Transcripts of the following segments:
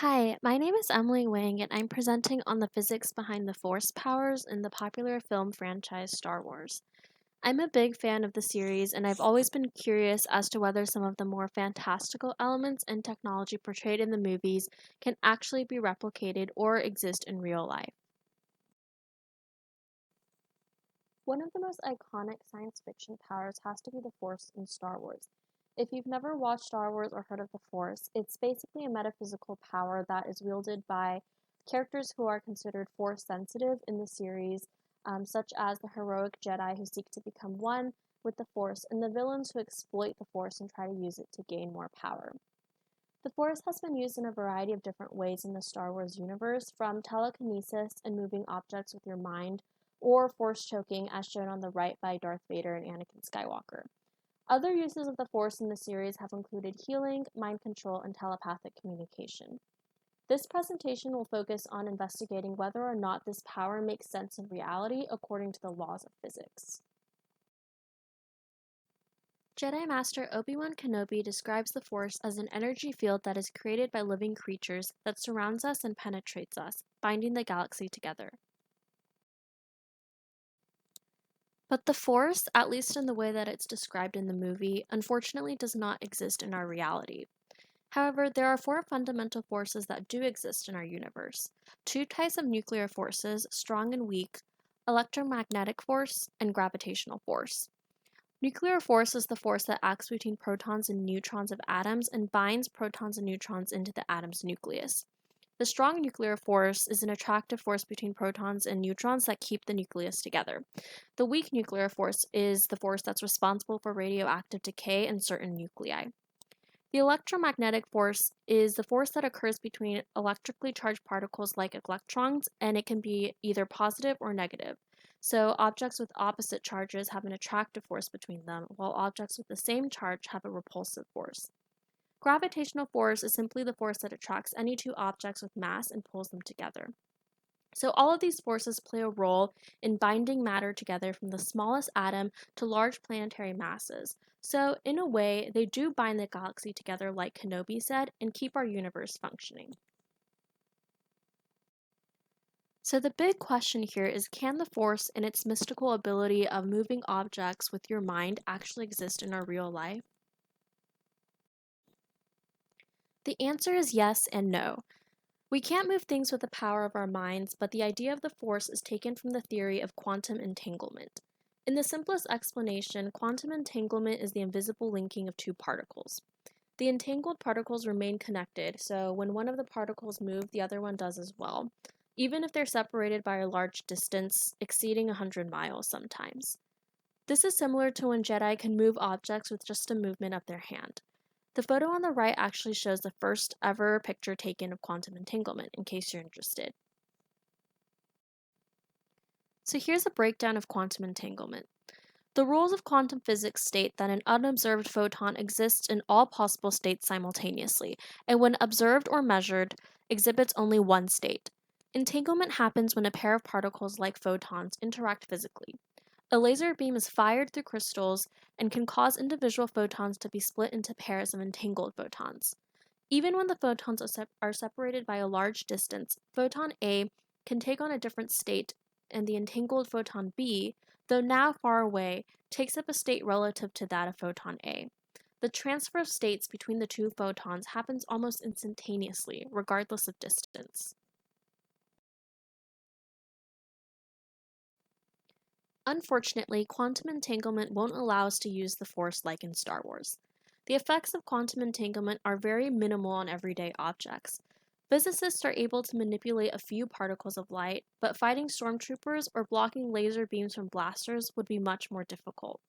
Hi, my name is Emily Wang, and I'm presenting on the physics behind the force powers in the popular film franchise Star Wars. I'm a big fan of the series, and I've always been curious as to whether some of the more fantastical elements and technology portrayed in the movies can actually be replicated or exist in real life. One of the most iconic science fiction powers has to be the Force in Star Wars. If you've never watched Star Wars or heard of the Force, it's basically a metaphysical power that is wielded by characters who are considered Force sensitive in the series, such as the heroic Jedi who seek to become one with the Force, and the villains who exploit the Force and try to use it to gain more power. The Force has been used in a variety of different ways in the Star Wars universe, from telekinesis and moving objects with your mind, or Force choking, as shown on the right by Darth Vader and Anakin Skywalker. Other uses of the Force in the series have included healing, mind control, and telepathic communication. This presentation will focus on investigating whether or not this power makes sense in reality according to the laws of physics. Jedi Master Obi-Wan Kenobi describes the Force as an energy field that is created by living creatures that surrounds us and penetrates us, binding the galaxy together. But the Force, at least in the way that it's described in the movie, unfortunately does not exist in our reality. However, there are four fundamental forces that do exist in our universe. Two types of nuclear forces, strong and weak, electromagnetic force, and gravitational force. Nuclear force is the force that acts between protons and neutrons of atoms and binds protons and neutrons into the atom's nucleus. The strong nuclear force is an attractive force between protons and neutrons that keep the nucleus together. The weak nuclear force is the force that's responsible for radioactive decay in certain nuclei. The electromagnetic force is the force that occurs between electrically charged particles like electrons, and it can be either positive or negative. So, objects with opposite charges have an attractive force between them, while objects with the same charge have a repulsive force. Gravitational force is simply the force that attracts any two objects with mass and pulls them together. So, all of these forces play a role in binding matter together from the smallest atom to large planetary masses. So, in a way, they do bind the galaxy together, like Kenobi said, and keep our universe functioning. So, the big question here is, can the Force and its mystical ability of moving objects with your mind actually exist in our real life? The answer is yes and no. We can't move things with the power of our minds, but the idea of the Force is taken from the theory of quantum entanglement. In the simplest explanation, quantum entanglement is the invisible linking of two particles. The entangled particles remain connected, so when one of the particles moves, the other one does as well, even if they're separated by a large distance exceeding 100 miles sometimes. This is similar to when Jedi can move objects with just a movement of their hand. The photo on the right actually shows the first ever picture taken of quantum entanglement, in case you're interested. So here's a breakdown of quantum entanglement. The rules of quantum physics state that an unobserved photon exists in all possible states simultaneously, and when observed or measured, exhibits only one state. Entanglement happens when a pair of particles like photons interact physically. A laser beam is fired through crystals and can cause individual photons to be split into pairs of entangled photons. Even when the photons are separated by a large distance, photon A can take on a different state, and the entangled photon B, though now far away, takes up a state relative to that of photon A. The transfer of states between the two photons happens almost instantaneously, regardless of distance. Unfortunately, quantum entanglement won't allow us to use the Force like in Star Wars. The effects of quantum entanglement are very minimal on everyday objects. Physicists are able to manipulate a few particles of light, but fighting stormtroopers or blocking laser beams from blasters would be much more difficult.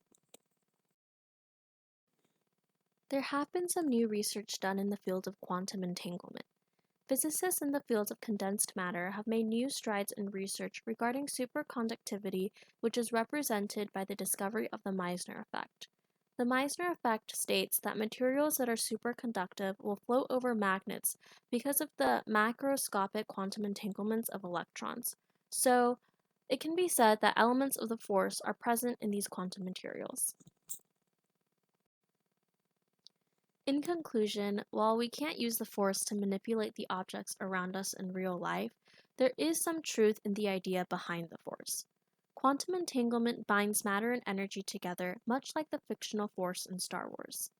There have been some new research done in the field of quantum entanglement. Physicists in the field of condensed matter have made new strides in research regarding superconductivity, which is represented by the discovery of the Meissner effect. The Meissner effect states that materials that are superconductive will float over magnets because of the macroscopic quantum entanglements of electrons. So, it can be said that elements of the force are present in these quantum materials. In conclusion, while we can't use the Force to manipulate the objects around us in real life, there is some truth in the idea behind the Force. Quantum entanglement binds matter and energy together, much like the fictional Force in Star Wars.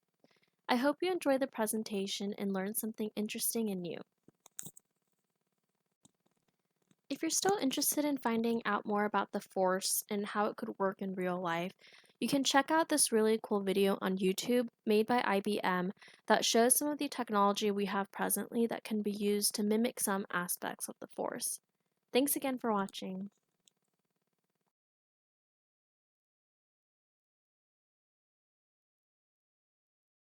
I hope you enjoyed the presentation and learned something interesting and new. If you're still interested in finding out more about the Force and how it could work in real life, you can check out this really cool video on YouTube made by IBM that shows some of the technology we have presently that can be used to mimic some aspects of the Force. Thanks again for watching.